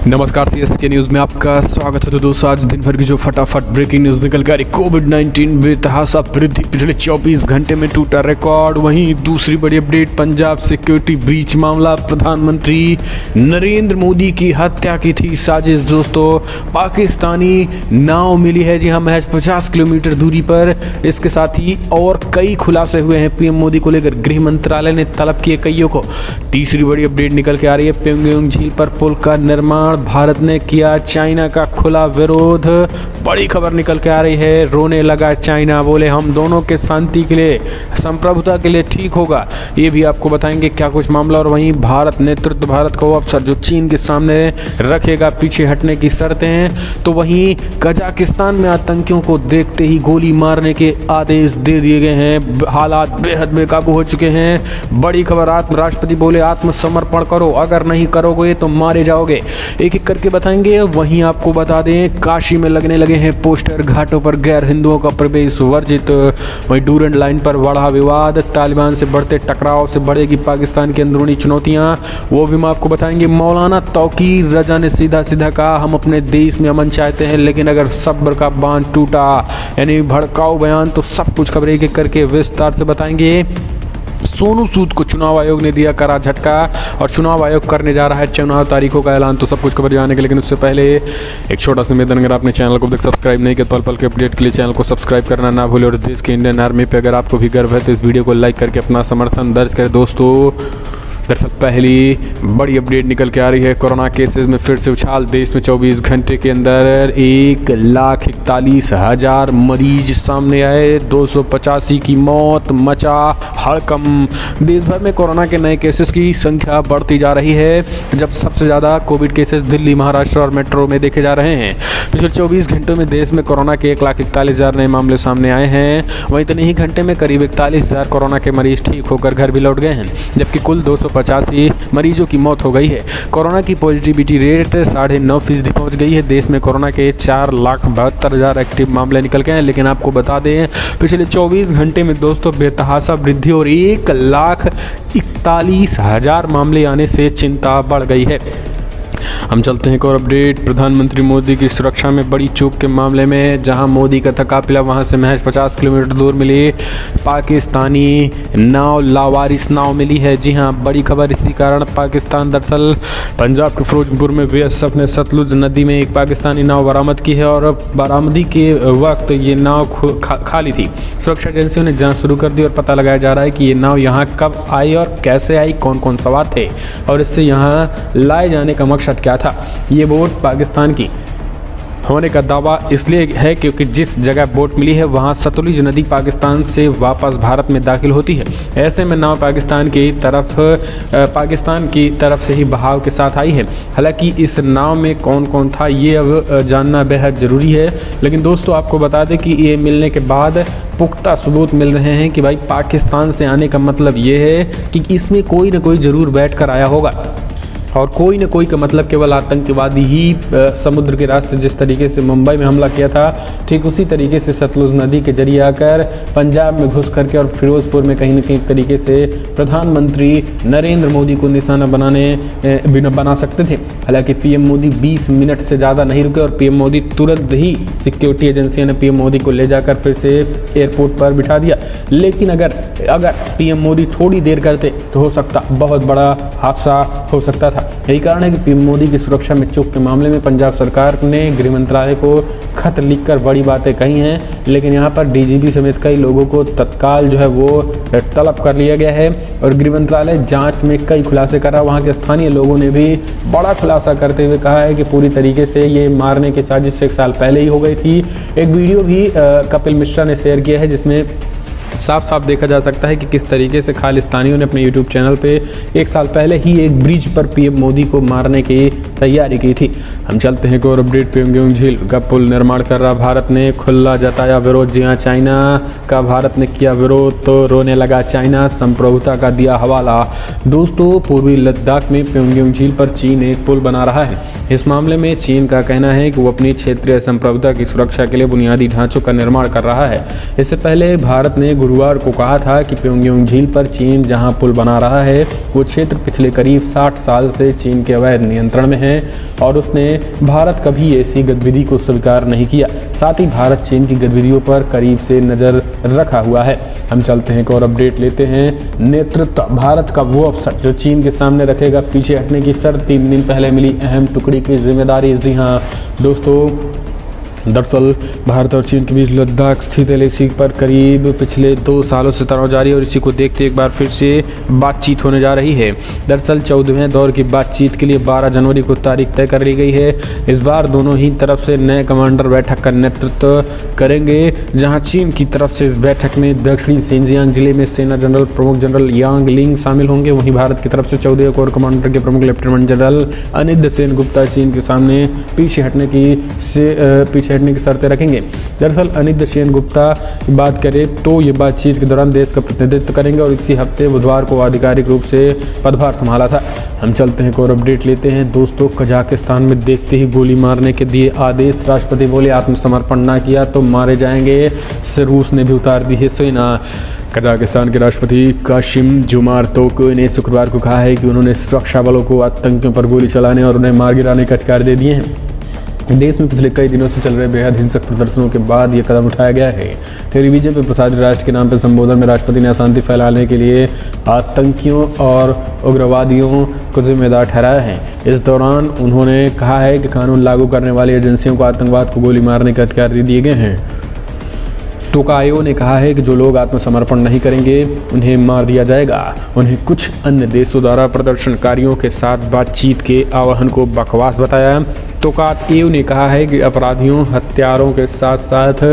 नमस्कार, CSK news में आपका स्वागत है। तो दोस्तों, आज दिन भर की जो फटाफट ब्रेकिंग न्यूज़ निकल कर कोविड-19 बेतहाशा वृद्धि, पिछले 24 घंटे में टूटा रिकॉर्ड। वहीं दूसरी बड़ी अपडेट, पंजाब सिक्योरिटी ब्रीच मामला, प्रधानमंत्री नरेंद्र मोदी की हत्या की थी साजिश। दोस्तों, पाकिस्तानी नाव मिली है, जी हाँ, महज 50 किलोमीटर दूरी पर। इसके साथ ही और कई खुलासे हुए हैं पीएम मोदी को लेकर, गृह मंत्रालय ने तलब किए कईयों को। तीसरी बड़ी अपडेट निकल के आ रही है, प्योंगयांग झील पर पुल का निर्माण, भारत ने किया चाइना का खुला विरोध। बड़ी खबर निकल के आ रही है, रोने लगा चाइना, बोले हम दोनों के शांति के लिए, संप्रभुता के लिए ठीक होगा। ये भी आपको बताएंगे क्या कुछ मामला। और वहीं भारत नेतृत्व, भारत को अवसर जो चीन के सामने रखेगा, पीछे हटने की शर्तें हैं। तो वहीं कजाकिस्तान में आतंकियों को देखते ही गोली मारने के आदेश दे दिए गए हैं। हालात बेहद बेकाबू हो चुके हैं। बड़ी खबर, राष्ट्रपति बोले आत्मसमर्पण करो, अगर नहीं करोगे तो मारे जाओगे। एक एक करके बताएंगे। वहीं आपको बता दें, काशी में लगने लगे हैं पोस्टर, घाटों पर गैर हिंदुओं का प्रवेश वर्जित। वहीं डूरंड लाइन पर बढ़ा विवाद, तालिबान से बढ़ते टकराव से बढ़ेगी पाकिस्तान की अंदरूनी चुनौतियां, वो भी हम आपको बताएंगे। मौलाना तौकीर रजा ने सीधा सीधा कहा, हम अपने देश में अमन चाहते हैं, लेकिन अगर सब्र का बांध टूटा, यानी भड़काऊ बयान। तो सब कुछ खबर एक एक करके विस्तार से बताएंगे। सोनू सूद को चुनाव आयोग ने दिया कड़ा झटका, और चुनाव आयोग करने जा रहा है चुनाव तारीखों का ऐलान। तो सब कुछ खबर जाने के, लेकिन उससे पहले एक छोटा सा निवेदन, अगर आपने चैनल को अब तक सब्सक्राइब नहीं किया, पल पल के अपडेट के लिए चैनल को सब्सक्राइब करना ना भूलें। और देश के इंडियन आर्मी पे अगर आपको भी गर्व है तो इस वीडियो को लाइक करके अपना समर्थन दर्ज करें। दोस्तों, दरअसल पहली बड़ी अपडेट निकल के आ रही है, कोरोना केसेस में फिर से उछाल। देश में 24 घंटे के अंदर 1,41,000 मरीज सामने आए, 285 की मौत, मचा हड़कंप। देश भर में कोरोना के नए केसेस की संख्या बढ़ती जा रही है, जब सबसे ज़्यादा कोविड केसेस दिल्ली, महाराष्ट्र और मेट्रो में देखे जा रहे हैं। पिछले 24 घंटों में देश में कोरोना के 1,41,000 नए मामले सामने आए हैं। वहीं इतने ही घंटे में करीब 41,000 कोरोना के मरीज ठीक होकर घर भी लौट गए हैं, जबकि कुल 285 मरीजों की मौत हो गई है। कोरोना की पॉजिटिविटी रेट 9.5% पहुंच गई है। देश में कोरोना के 4,72,000 एक्टिव मामले निकल गए हैं। लेकिन आपको बता दें, पिछले 24 घंटे में दोस्तों बेतहाशा वृद्धि और 1,41,000 मामले आने से चिंता बढ़ गई है। हम चलते हैं एक और अपडेट, प्रधानमंत्री मोदी की सुरक्षा में बड़ी चूक के मामले में, जहां मोदी का था काफिला, वहां से महज 50 किलोमीटर दूर मिली पाकिस्तानी नाव, लावारिस नाव मिली है। जी हां, बड़ी खबर। इसी कारण पाकिस्तान, दरअसल पंजाब के फिरोजपुर में बीएसएफ ने सतलुज नदी में एक पाकिस्तानी नाव बरामद की है, और बरामदी के वक्त ये नाव खाली थी। सुरक्षा एजेंसियों ने जाँच शुरू कर दी और पता लगाया जा रहा है कि ये नाव यहाँ कब आई और कैसे आई, कौन कौन सवार थे, और इससे यहाँ लाए जाने का मकसद क्या था। ये बोट पाकिस्तान की होने का दावा इसलिए है क्योंकि जिस जगह बोट मिली है वहाँ सतलुज नदी पाकिस्तान से वापस भारत में दाखिल होती है। ऐसे में नाव पाकिस्तान की तरफ से ही बहाव के साथ आई है। हालांकि इस नाव में कौन कौन था ये अब जानना बेहद ज़रूरी है। लेकिन दोस्तों, आपको बता दें कि ये मिलने के बाद पुख्ता सबूत मिल रहे हैं कि भाई पाकिस्तान से आने का मतलब ये है कि इसमें कोई ना कोई ज़रूर बैठ कर आया होगा, और कोई न कोई का मतलब केवल आतंकवादी ही समुद्र के रास्ते, जिस तरीके से मुंबई में हमला किया था, ठीक उसी तरीके से सतलुज नदी के जरिए आकर पंजाब में घुस करके और फिरोजपुर में कहीं न कहीं तरीके से प्रधानमंत्री नरेंद्र मोदी को निशाना बना सकते थे। हालांकि पीएम मोदी 20 मिनट से ज़्यादा नहीं रुके, और पीएम मोदी तुरंत ही सिक्योरिटी एजेंसियों ने पीएम मोदी को ले जाकर फिर से एयरपोर्ट पर बिठा दिया। लेकिन अगर पीएम मोदी थोड़ी देर करते तो हो सकता बहुत बड़ा हादसा हो सकता था। यही कारण है कि पीएम मोदी की सुरक्षा में चूक के मामले में पंजाब सरकार ने गृह मंत्रालय को खत लिखकर बड़ी बातें कही हैं। लेकिन यहाँ पर डीजीपी समेत कई लोगों को तत्काल जो है वो तलब कर लिया गया है, और गृह मंत्रालय जांच में कई खुलासे कर रहा है। वहाँ के स्थानीय लोगों ने भी बड़ा खुलासा करते हुए कहा है कि पूरी तरीके से ये मारने की साजिश 1 साल पहले ही हो गई थी। एक वीडियो भी कपिल मिश्रा ने शेयर किया है, जिसमें साफ साफ देखा जा सकता है कि किस तरीके से खालिस्तानियों ने अपने यूट्यूब चैनल पे 1 साल पहले ही एक ब्रिज पर पीएम मोदी को मारने की तैयारी की थी। हम चलते हैं एक और अपडेट, प्योंगयांग झील का पुल निर्माण कर रहा भारत ने खुला जताया विरोध। जी हाँ, चाइना का भारत ने किया विरोध तो रोने लगा चाइना, संप्रभुता का दिया हवाला। दोस्तों, पूर्वी लद्दाख में प्योंगयांग झील पर चीन एक पुल बना रहा है। इस मामले में चीन का कहना है कि वो अपनी क्षेत्रीय संप्रभुता की सुरक्षा के लिए बुनियादी ढांचों का निर्माण कर रहा है। इससे पहले भारत ने गुरुवार को कहा था कि प्योंगयांग झील पर चीन जहां पुल बना रहा है वो क्षेत्र पिछले करीब 60 साल से चीन के अवैध नियंत्रण में है और उसने भारत कभी ऐसी गतिविधि को स्वीकार नहीं किया। साथ ही भारत चीन की गतिविधियों पर करीब से नज़र रखा हुआ है। हम चलते हैं एक और अपडेट लेते हैं। नेतृत्व भारत का वो अवसर जो चीन के सामने रखेगा पीछे हटने की शर्त, 3 दिन पहले मिली अहम टुकड़ी की जिम्मेदारी। जी हाँ दोस्तों, दरअसल भारत और चीन के बीच लद्दाख स्थित एलएसी पर करीब पिछले 2 सालों से तनाव जारी है और इसी को देखते एक बार फिर से बातचीत होने जा रही है। दरअसल 14वें दौर की बातचीत के लिए 12 जनवरी को तारीख तय कर ली गई है। इस बार दोनों ही तरफ से नए कमांडर बैठक का नेतृत्व करेंगे, जहां चीन की तरफ से इस बैठक में दक्षिणी शिनजियांग जिले में सेना जनरल प्रमुख जनरल यांग लिंग शामिल होंगे। वहीं भारत की तरफ से 14वें कोर कमांडर के प्रमुख लेफ्टिनेंट जनरल अनिरुद्ध सेन गुप्ता चीन के सामने पीछे हटने की शर्तें रखेंगे। दरअसल अनिरुद्ध सेन गुप्ता की बात करें तो ये बातचीत के दौरान देश का प्रतिनिधित्व करेंगे और इसी हफ्ते बुधवार को आधिकारिक रूप से पदभार संभाला था। हम चलते हैं एक और अपडेट लेते हैं। दोस्तों, कजाकिस्तान में देखते ही गोली मारने के दिए आदेश, राष्ट्रपति बोले आत्मसमर्पण ना किया तो मारे जाएंगे। रूस ने भी उतार दी है सेना। कजाकिस्तान के राष्ट्रपति कासिम-जोमार्त तोकाएव ने शुक्रवार को कहा है कि उन्होंने सुरक्षा बलों को आतंकियों पर गोली चलाने और उन्हें मार गिराने का अधिकार दे दिए हैं। देश में पिछले कई दिनों से चल रहे बेहद हिंसक प्रदर्शनों के बाद ये कदम उठाया गया है। टेलीविजन पर प्रसारित राष्ट्र के नाम पर संबोधन में राष्ट्रपति ने अशांति फैलाने के लिए आतंकियों और उग्रवादियों को जिम्मेदार ठहराया है। इस दौरान उन्होंने कहा है कि कानून लागू करने वाली एजेंसियों को आतंकवाद को गोली मारने के अधिकार दे दिए गए हैं। तोकाएव ने कहा है कि जो लोग आत्मसमर्पण नहीं करेंगे उन्हें मार दिया जाएगा। उन्हें कुछ अन्य देशों द्वारा प्रदर्शनकारियों के साथ बातचीत के आह्वान को बकवास बताया। तोकाएव ने कहा है कि अपराधियों हत्यारों के साथ साथ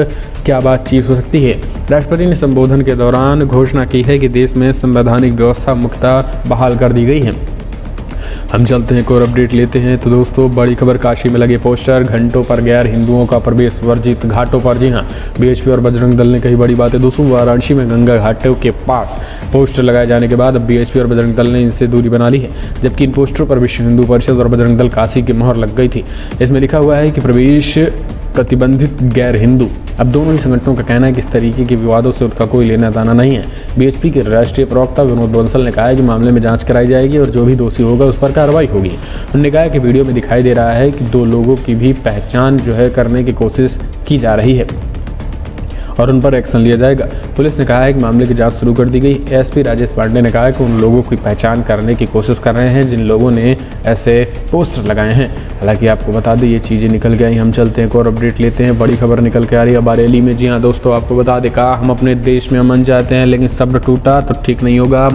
क्या बातचीत हो सकती है। राष्ट्रपति ने संबोधन के दौरान घोषणा की है कि देश में संवैधानिक व्यवस्था मुख्यतः बहाल कर दी गई है। हम चलते हैं एक और अपडेट लेते हैं। तो दोस्तों, बड़ी खबर, काशी में लगे पोस्टर, घंटों पर गैर हिंदुओं का प्रवेश वर्जित, घाटों पर। जी हाँ, बीएचपी और बजरंग दल ने कही बड़ी बातें। दोस्तों, वाराणसी में गंगा घाटों के पास पोस्टर लगाए जाने के बाद अब बीएचपी और बजरंग दल ने इनसे दूरी बना ली है, जबकि इन पोस्टरों पर विश्व हिंदू परिषद और बजरंग दल काशी की मोहर लग गई थी। इसमें लिखा हुआ है कि प्रवेश प्रतिबंधित गैर हिंदू। अब दोनों ही संगठनों का कहना है कि इस तरीके के विवादों से उनका कोई लेना देना नहीं है। बीएचपी के राष्ट्रीय प्रवक्ता विनोद बंसल ने कहा है कि मामले में जांच कराई जाएगी और जो भी दोषी होगा उस पर कार्रवाई होगी। उन्होंने कहा कि वीडियो में दिखाई दे रहा है कि 2 लोगों की भी पहचान करने की कोशिश की जा रही है और उन पर एक्शन लिया जाएगा। पुलिस ने कहा है कि मामले की जांच शुरू कर दी गई। एसपी राजेश पांडे ने कहा है कि उन लोगों की पहचान करने की कोशिश कर रहे हैं जिन लोगों ने ऐसे पोस्टर लगाए हैं। हालांकि आपको बता दें ये चीज़ें निकल के आई। हम चलते हैं एक और अपडेट लेते हैं। बड़ी खबर निकल के आ रही है बरेली में। जी हाँ दोस्तों, आपको बता दें कहा हम अपने देश में अमन चाहते हैं लेकिन सब्र टूटा तो ठीक नहीं होगा।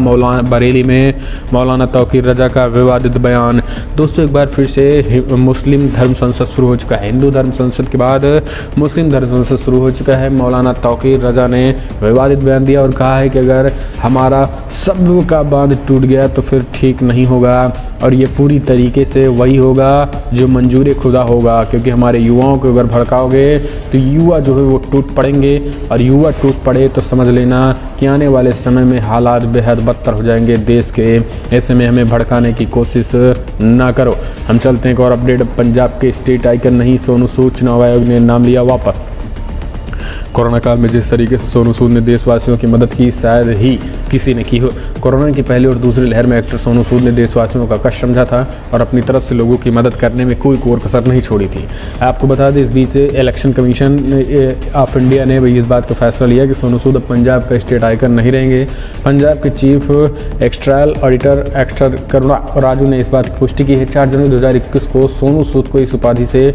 बरेली में मौलाना तौकीर रजा का विवादित बयान। दोस्तों, एक बार फिर से मुस्लिम धर्म संसद शुरू हो चुका है। हिंदू धर्म संसद के बाद मुस्लिम धर्म संसद शुरू हो चुका है। मौलाना तौकीर रजा ने विवादित बयान दिया और कहा है कि अगर हमारा सब्र का बांध टूट गया तो फिर ठीक नहीं होगा और ये पूरी तरीके से वही होगा जो मंजूर खुदा होगा, क्योंकि हमारे युवाओं को अगर भड़काओगे तो युवा वो टूट पड़ेंगे और युवा टूट पड़े तो समझ लेना कि आने वाले समय में हालात बेहद बदतर हो जाएंगे देश के। ऐसे में हमें भड़काने की कोशिश ना करो। हम चलते हैं एक और अपडेट। पंजाब के स्टेट आइकन नहीं सोनू सूद, चुनाव आयोग ने नाम लिया वापस। कोरोना काल में जिस तरीके से सोनू सूद ने देशवासियों की मदद की शायद ही किसी ने की हो। कोरोना की पहली और दूसरी लहर में एक्टर सोनू सूद ने देशवासियों का कष्ट समझा था और अपनी तरफ से लोगों की मदद करने में कोई कोर कसर नहीं छोड़ी थी। आपको बता दें, इस बीच इलेक्शन कमीशन ऑफ इंडिया ने भी इस बात का फैसला लिया कि सोनू सूद अब पंजाब का स्टेट आइकन नहीं रहेंगे। पंजाब के चीफ एक्सटर्नल ऑडिटर एक्टर करुणा राजू ने इस बात की पुष्टि की है। 4 जनवरी 2021 को सोनू सूद को इस उपाधि से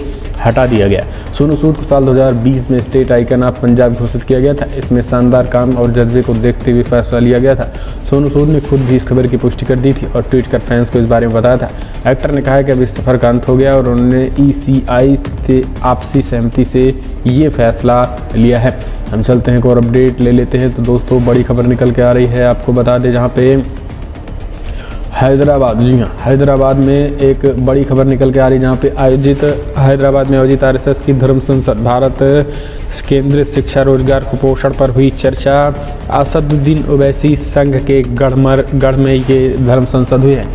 हटा दिया गया। सोनू सूद को साल 2020 में स्टेट आइकन ऑफ पंजाब घोषित किया गया था। इसमें शानदार काम और जज्बे को देखते हुए फैसला लिया गया था। सोनू सूद ने खुद भी इस खबर की पुष्टि कर दी थी और ट्वीट कर फैंस को इस बारे में बताया था। एक्टर ने कहा है कि अब इस सफर का अंत हो गया और उन्होंने ECI से आपसी सहमति से ये फैसला लिया है। हम चलते हैं एक और अपडेट ले लेते हैं। तो दोस्तों, बड़ी खबर निकल के आ रही है, आपको बता दें, जहाँ पे हैदराबाद, जी हाँ, हैदराबाद में एक बड़ी खबर निकल के आ रही है, जहाँ पे हैदराबाद में आयोजित RSS की धर्म संसद भारत केंद्रित शिक्षा रोजगार कुपोषण पर हुई चर्चा। असदुद्दीन ओवैसी संघ के गढ़ में ये धर्म संसद हुई है।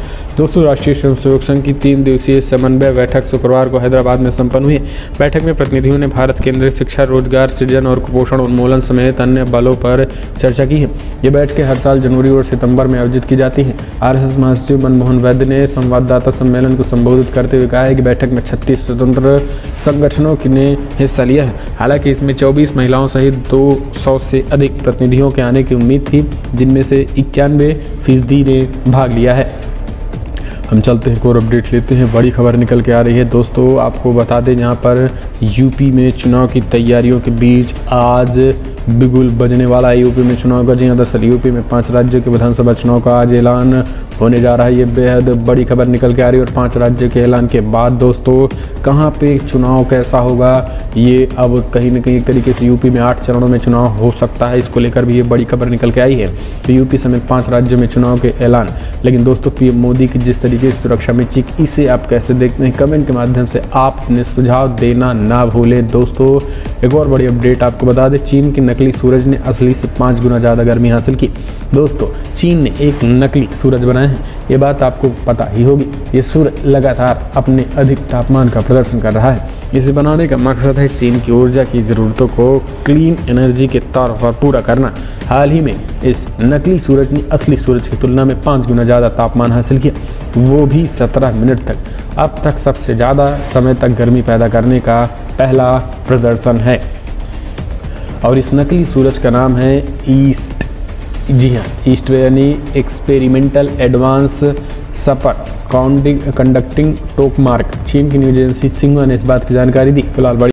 दोस्तों, राष्ट्रीय स्वयंसेवक संघ की 3 दिवसीय समन्वय बैठक शुक्रवार को हैदराबाद में संपन्न हुई। बैठक में प्रतिनिधियों ने भारत केंद्रित शिक्षा, रोजगार सृजन और कुपोषण उन्मूलन समेत अन्य बलों पर चर्चा की है। ये बैठकें हर साल जनवरी और सितंबर में आयोजित की जाती हैं। आरएसएस महासचिव मनमोहन वैद्य ने संवाददाता सम्मेलन को संबोधित करते हुए कहा है कि बैठक में 36 स्वतंत्र संगठनों ने हिस्सा लिया है। हालांकि इसमें 24 महिलाओं सहित 200 से अधिक प्रतिनिधियों के आने की उम्मीद थी, जिनमें से 91% ने भाग लिया है। हम चलते हैं, और अपडेट लेते हैं। बड़ी खबर निकल के आ रही है दोस्तों, आपको बता दें, यहाँ पर यूपी में चुनाव की तैयारियों के बीच आज बिगुल बजने वाला है। यूपी में चुनाव का, जी हाँ, दरअसल यूपी में 5 राज्यों के विधानसभा चुनाव का आज ऐलान होने जा रहा है। ये बेहद बड़ी खबर निकल के आ रही है। और 5 राज्यों के ऐलान के बाद दोस्तों कहाँ पे चुनाव कैसा होगा, ये अब कहीं न कहीं एक तरीके से यूपी में 8 चरणों में चुनाव हो सकता है। इसको लेकर भी ये बड़ी खबर निकल के आई है। तो यूपी समेत 5 राज्यों में चुनाव के ऐलान। लेकिन दोस्तों, पीएम मोदी की जिस तरीके से सुरक्षा में चीख, इसे आप कैसे देखते हैं? कमेंट के माध्यम से आप अपने सुझाव देना ना भूलें। दोस्तों, एक और बड़ी अपडेट आपको बता दें, चीन के नकली सूरज ने असली से 5 गुना ज़्यादा गर्मी हासिल की। दोस्तों, चीन ने एक नकली सूरज बनाया है, ये बात आपको पता ही होगी। ये सूरज लगातार अपने अधिक तापमान का प्रदर्शन कर रहा है। इसे बनाने का मकसद है चीन की ऊर्जा की ज़रूरतों को क्लीन एनर्जी के तौर पर पूरा करना। हाल ही में इस नकली सूरज ने असली सूरज की तुलना में 5 गुना ज़्यादा तापमान हासिल किया, वो भी 17 मिनट तक। अब तक सबसे ज़्यादा समय तक गर्मी पैदा करने का पहला प्रदर्शन है। और इस नकली सूरज का नाम है ईस्ट। जी हाँ, ईस्ट यानी एक्सपेरिमेंटल एडवांस सपर कंडक्टिंग टोकमार्क। चीन की न्यूज एजेंसी सिंगुआ ने इस बात की जानकारी दी। फिलहाल